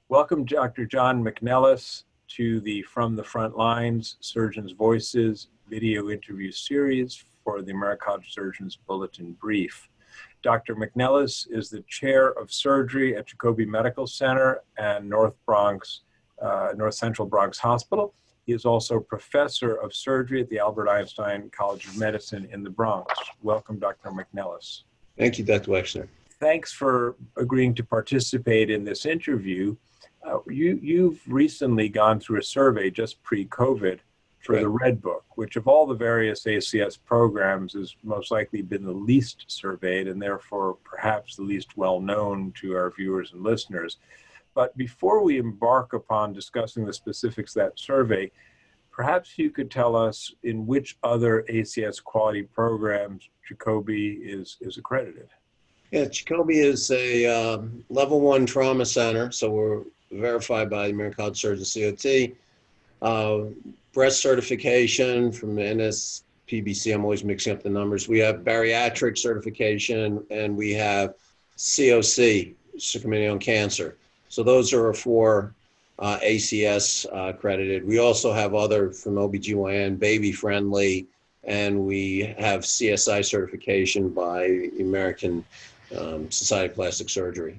Welcome, Dr. John McNelis, to the From the Front Lines Surgeons' Voices video interview series for the American College of Surgeons Bulletin Brief. Dr. McNelis is the chair of surgery at Jacobi Medical Center and North Central Bronx Hospital. He is also professor of surgery at the Albert Einstein College of Medicine in the Bronx. Welcome, Dr. McNelis. Thank you, Dr. Wexner. Thanks for agreeing to participate in this interview. You've recently gone through a survey just pre-COVID for the Red Book, which of all the various ACS programs has most likely been the least surveyed and therefore perhaps the least well-known to our viewers and listeners. But before we embark upon discussing the specifics of that survey, perhaps you could tell us in which other ACS quality programs Jacobi is accredited. Yeah, Jacobi is a level 1 trauma center, so we're verified by the American College of Surgeons, Csuite. Breast certification from the NSPBC, I'm always mixing up the numbers. We have bariatric certification, and we have COC, Committee on Cancer. So those are our 4 ACS accredited. We also have other from OBGYN, baby friendly, and we have CSI certification by the American Society of Plastic Surgery.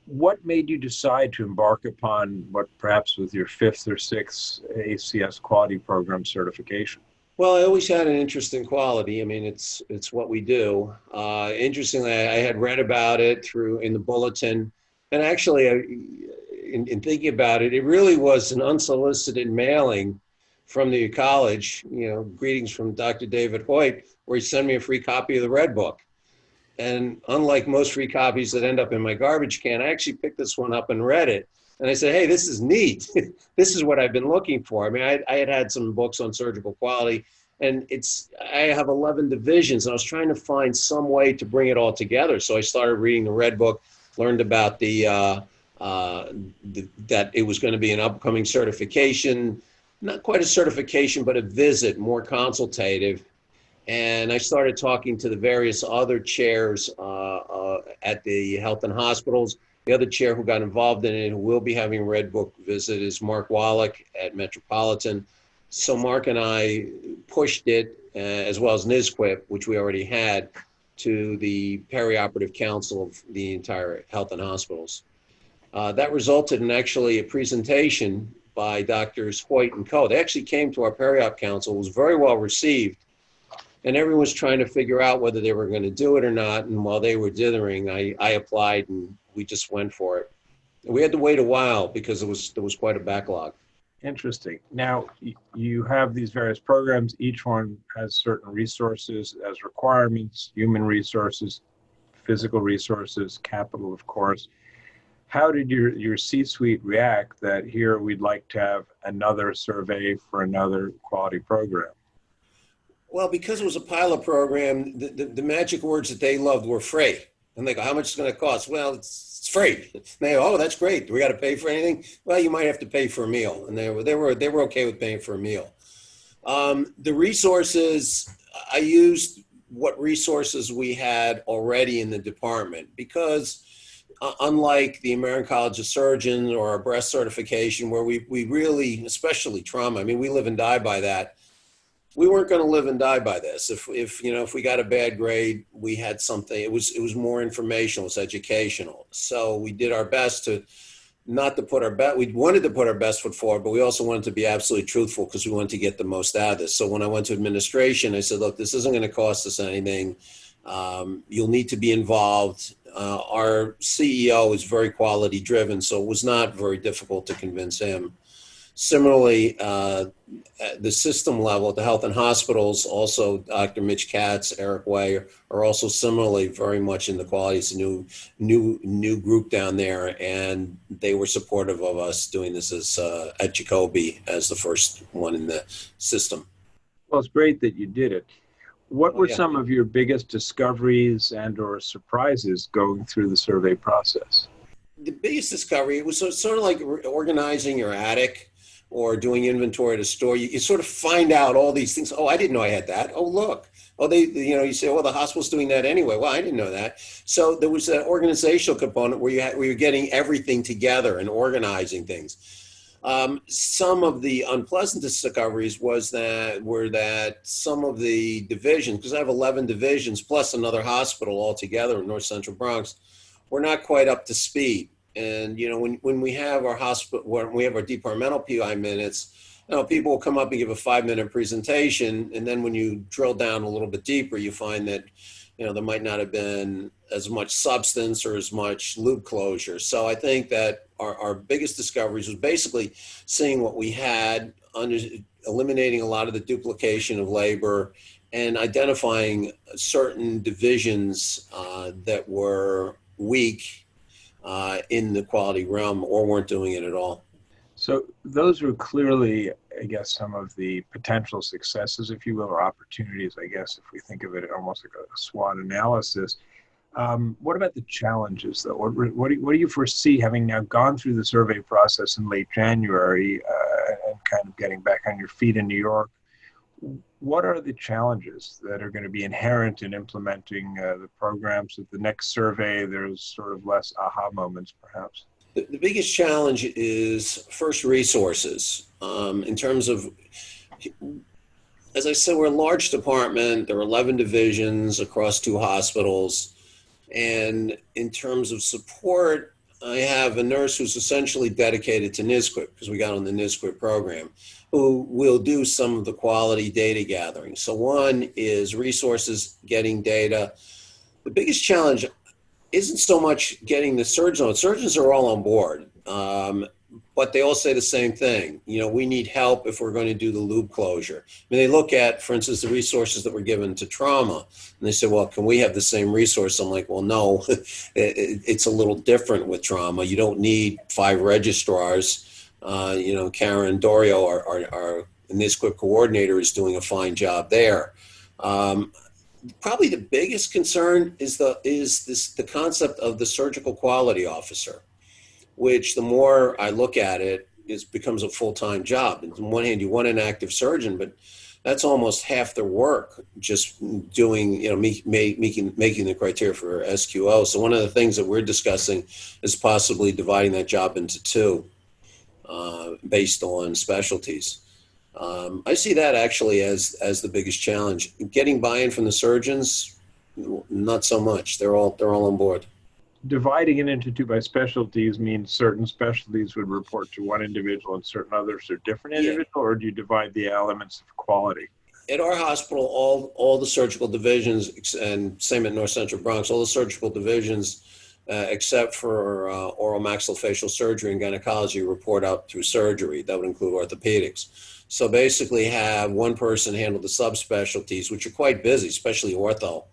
What made you decide to embark upon what perhaps was your 5th or 6th ACS quality program certification? Well, I always had an interest in quality. I mean, it's what we do. Interestingly, I had read about it in the bulletin, and actually, in thinking about it, it really was an unsolicited mailing from the college. Greetings from Dr. David Hoyt, where he sent me a free copy of the Red Book. And unlike most free copies that end up in my garbage can, I actually picked this one up and read it. And I said, hey, this is neat. This is what I've been looking for. I mean, I had some books on surgical quality, and I have 11 divisions, and I was trying to find some way to bring it all together. So I started reading the Red Book, learned about that it was going to be an upcoming certification, not quite a certification, but a visit, more consultative. And I started talking to the various other chairs at the health and hospitals. The other chair who got involved in it, who will be having a Red Book visit, is Mark Wallach at Metropolitan. So Mark and I pushed it, as well as NSQIP, which we already had, to the perioperative council of the entire health and hospitals. That resulted in actually a presentation by Drs. Hoyt and Co. They actually came to our periop council. It was very well received. And everyone was trying to figure out whether they were going to do it or not. And while they were dithering, I applied, and we just went for it. And we had to wait a while because there was quite a backlog. Interesting. Now, you have these various programs. Each one has certain resources as requirements, human resources, physical resources, capital, of course. How did your C-suite react that here we'd like to have another survey for another quality program? Well, because it was a pilot program, the magic words that they loved were free. And they go, how much is it going to cost? Well, it's free. And they go, oh, that's great. Do we got to pay for anything? Well, you might have to pay for a meal. And they were okay with paying for a meal. The resources, I used what resources we had already in the department, because unlike the American College of Surgeons or our breast certification, where we really, especially trauma, I mean, we live and die by that. We weren't going to live and die by this. If we got a bad grade, we had something. It was more informational. It was educational. So we did our best to not to put our best. We wanted to put our best foot forward, but we also wanted to be absolutely truthful because we wanted to get the most out of this. So when I went to administration, I said, look, this isn't going to cost us anything. You'll need to be involved. Our CEO is very quality driven, so it was not very difficult to convince him. Similarly, at the system level, at the health and hospitals, also Dr. Mitch Katz, Eric Way are also similarly very much in the quality. It's a new group down there, and they were supportive of us doing this at Jacobi as the first one in the system. Well, it's great that you did it. What were some of your biggest discoveries and or surprises going through the survey process? The biggest discovery, it was sort of like organizing your attic or doing inventory at a store. You sort of find out all these things. Oh, I didn't know I had that. Oh, look. Oh, you say, well, the hospital's doing that anyway. Well, I didn't know that. So there was an organizational component where you're getting everything together and organizing things. Some of the unpleasant discoveries were that some of the divisions, because I have 11 divisions plus another hospital altogether in North Central Bronx, were not quite up to speed. And when we have our hospital, when we have our departmental PI minutes, people will come up and give a 5-minute presentation, and then when you drill down a little bit deeper, you find that there might not have been as much substance or as much loop closure. So I think that our biggest discoveries was basically seeing what we had, eliminating a lot of the duplication of labor, and identifying certain divisions that were weak in the quality realm or weren't doing it at all. So those were clearly, I guess, some of the potential successes, if you will, or opportunities, I guess, if we think of it almost like a SWOT analysis. What about the challenges, though? What do you foresee, having now gone through the survey process in late January and kind of getting back on your feet in New York? What are the challenges that are going to be inherent in implementing the programs? At the next survey, there's sort of less aha moments, perhaps. The biggest challenge is first resources. In terms of, as I said, we're a large department. There are 11 divisions across 2 hospitals. And in terms of support, I have a nurse who's essentially dedicated to NSQIP, because we got on the NSQIP program, who will do some of the quality data gathering. So one is resources, getting data. The biggest challenge isn't so much getting the surgeons on. Surgeons are all on board, but they all say the same thing. We need help if we're going to do the loop closure. I mean, they look at, for instance, the resources that were given to trauma, and they say, well, can we have the same resource? I'm like, well, no, it's a little different with trauma. You don't need 5 registrars. Karen Dorio, our NSQIP coordinator, is doing a fine job there. Probably the biggest concern is the concept of the surgical quality officer, which the more I look at it, becomes a full-time job. And on one hand, you want an active surgeon, but that's almost half their work, just doing, making the criteria for SQO. So one of the things that we're discussing is possibly dividing that job into 2 based on specialties. I see that actually as the biggest challenge. Getting buy-in from the surgeons, not so much. They're all on board. Dividing it into 2 by specialties means certain specialties would report to one individual and certain others are different individual, or do you divide the elements of quality? At our hospital, all the surgical divisions, and same at North Central Bronx, all the surgical divisions, except for oral maxillofacial surgery and gynecology, report up through surgery. That would include orthopedics. So basically have one person handle the subspecialties, which are quite busy, especially ortho.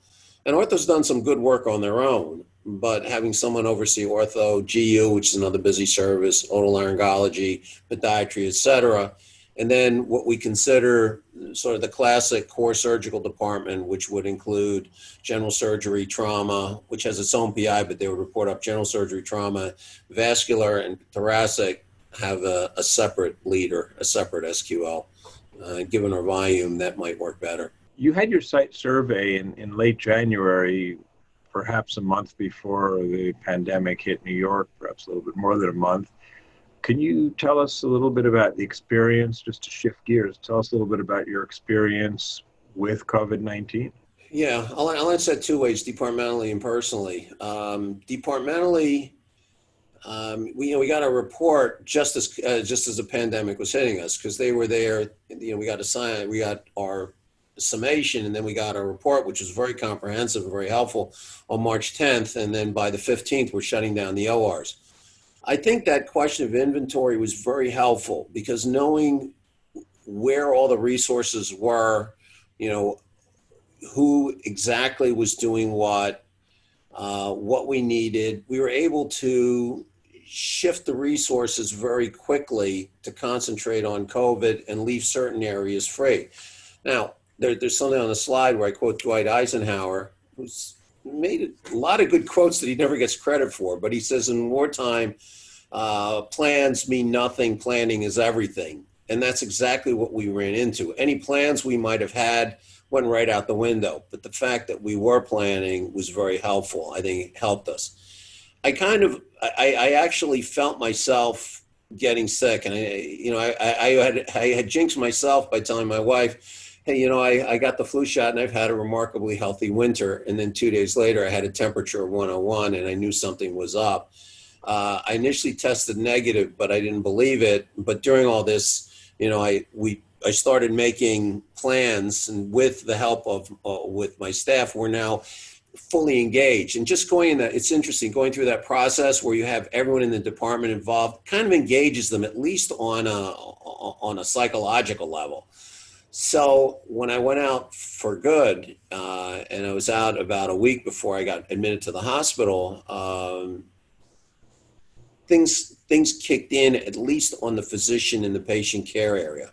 And ortho's done some good work on their own, but having someone oversee ortho, GU, which is another busy service, otolaryngology, podiatry, et cetera. And then what we consider sort of the classic core surgical department, which would include general surgery, trauma, which has its own PI, but they would report up general surgery, trauma, vascular, and thoracic, have a separate leader, a separate SQL. Given our volume, that might work better. You had your site survey in late January, perhaps a month before the pandemic hit New York, perhaps a little bit more than a month. Can you tell us a little bit about the experience, just to shift gears? Tell us a little bit about your experience with COVID-19. Yeah, I'll answer that 2 ways, departmentally and personally. Departmentally, we got a report just as the pandemic was hitting us, because they were there. We got our summation, and then we got a report, which was very comprehensive and very helpful, on March 10th. And then by the 15th, we're shutting down the ORs. I think that question of inventory was very helpful, because knowing where all the resources were, who exactly was doing what we needed, we were able to shift the resources very quickly to concentrate on COVID and leave certain areas free. Now, there's something on the slide where I quote Dwight Eisenhower, who's made a lot of good quotes that he never gets credit for, but he says, in wartime, plans mean nothing, planning is everything. And that's exactly what we ran into. Any plans we might have had went right out the window. But the fact that we were planning was very helpful. I think it helped us. I actually felt myself getting sick, and I had jinxed myself by telling my wife, hey, I got the flu shot and I've had a remarkably healthy winter. And then 2 days later, I had a temperature of 101 and I knew something was up. I initially tested negative, but I didn't believe it. But during all this, I started making plans, and with the help of with my staff, we're now fully engaged. And just it's interesting going through that process where you have everyone in the department involved, kind of engages them at least on a psychological level. So when I went out for good, and I was out about a week before I got admitted to the hospital, things kicked in, at least on the physician and the patient care area.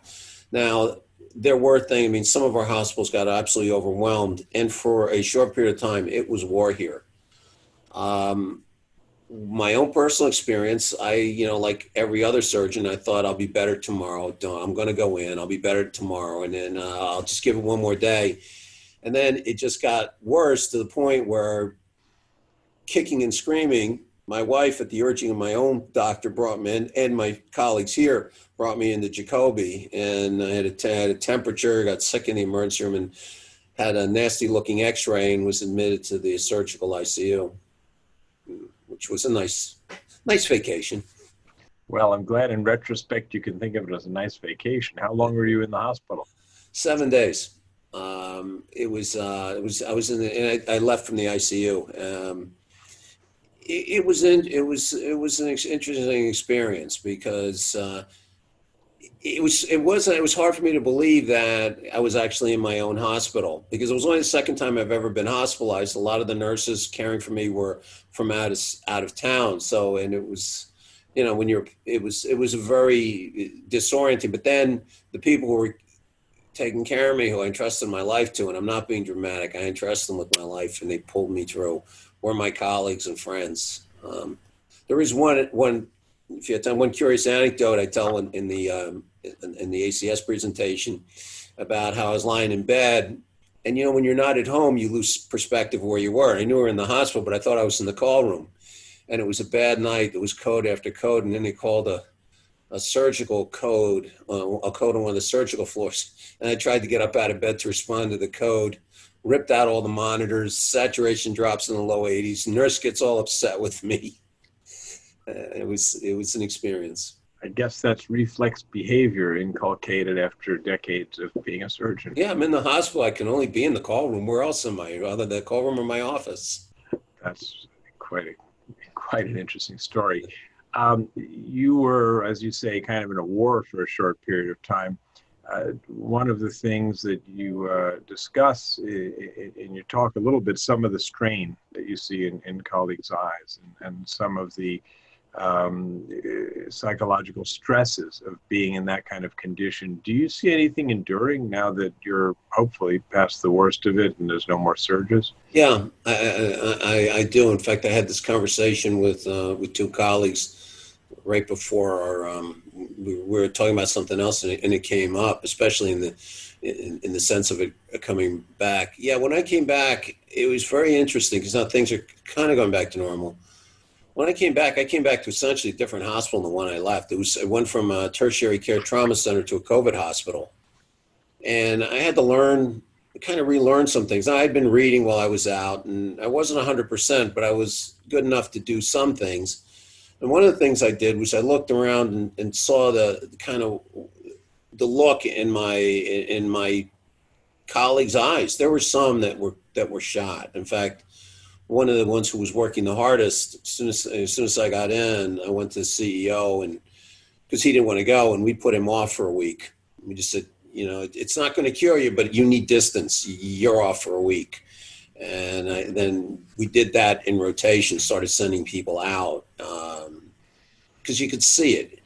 Now, there were things, some of our hospitals got absolutely overwhelmed, and for a short period of time, it was war here. My own personal experience, like every other surgeon, I thought I'll be better tomorrow. I'm going to go in, I'll be better tomorrow, and then I'll just give it one more day. And then it just got worse to the point where, kicking and screaming, my wife, at the urging of my own doctor, brought me in, and my colleagues here brought me into Jacobi, and I had a temperature, got sick in the emergency room, and had a nasty looking x-ray, and was admitted to the surgical ICU, which was a nice vacation. Well, I'm glad in retrospect you can think of it as a nice vacation. How long were you in the hospital? 7 days. I left from the ICU. It was an interesting experience, because it was hard for me to believe that I was actually in my own hospital, because it was only the second time I've ever been hospitalized. A lot of the nurses caring for me were from out of town. So, and it was, it was a very disorienting, but then the people who were taking care of me, who I entrusted my life to, and I'm not being dramatic, I entrusted them with my life, and they pulled me through, were my colleagues and friends. There is one, if you have time, one curious anecdote I tell in the ACS presentation about how I was lying in bed, and when you're not at home, you lose perspective of where you were. I knew we were in the hospital, but I thought I was in the call room, and it was a bad night. It was code after code, and then they called a surgical code, a code on one of the surgical floors, and I tried to get up out of bed to respond to the code. Ripped out all the monitors, saturation drops in the low 80s. Nurse gets all upset with me. It was an experience. I guess that's reflex behavior inculcated after decades of being a surgeon. Yeah, I'm in the hospital. I can only be in the call room. Where else am I? Other than the call room or my office. That's quite an interesting story. You were, as you say, kind of in a war for a short period of time. One of the things that you discuss in your talk a little bit, some of the strain that you see in colleagues' eyes, and some of the psychological stresses of being in that kind of condition. Do you see anything enduring now that you're hopefully past the worst of it and there's no more surges? Yeah, I do. In fact, I had this conversation with two colleagues right before our we were talking about something else, and it came up, especially in the sense of it coming back. Yeah, when I came back, it was very interesting, because now things are kind of going back to normal. When I came back to essentially a different hospital than the one I left. I went from a tertiary care trauma center to a COVID hospital, and I had to kind of relearn some things. Now, I'd been reading while I was out, and I wasn't 100%, but I was good enough to do some things. And one of the things I did was I looked around and saw the kind of the look in my colleagues' eyes. There were some that were shot. In fact, one of the ones who was working the hardest, as soon as I got in, I went to the CEO, and because he didn't want to go, and we put him off for a week. We just said, it's not going to cure you, but you need distance. You're off for a week. And then we did that in rotation, started sending people out, because you could see it.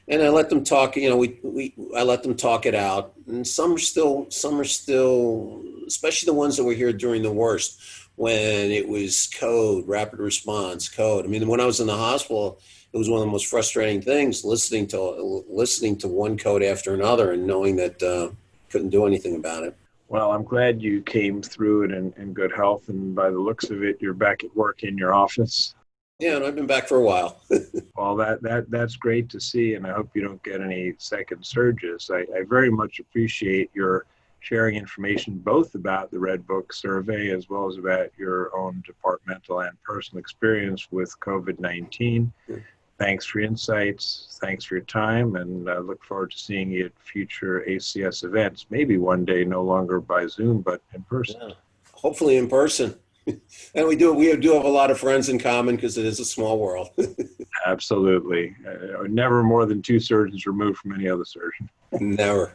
And I let them talk, I let them talk it out. And some are still, especially the ones that were here during the worst, when it was code, rapid response code. I mean, when I was in the hospital, it was one of the most frustrating things, listening to one code after another and knowing that couldn't do anything about it. Well, I'm glad you came through it in good health, and by the looks of it, you're back at work in your office. Yeah, and I've been back for a while. Well, that's great to see, and I hope you don't get any second surges. I very much appreciate your sharing information both about the Red Book survey as well as about your own departmental and personal experience with COVID-19. Thanks for your insights. Thanks for your time, and I look forward to seeing you at future ACS events. Maybe one day, no longer by Zoom, but in person. Yeah, hopefully in person. And we do have a lot of friends in common because it is a small world. Absolutely. Never more than two surgeons removed from any other surgeon. Never.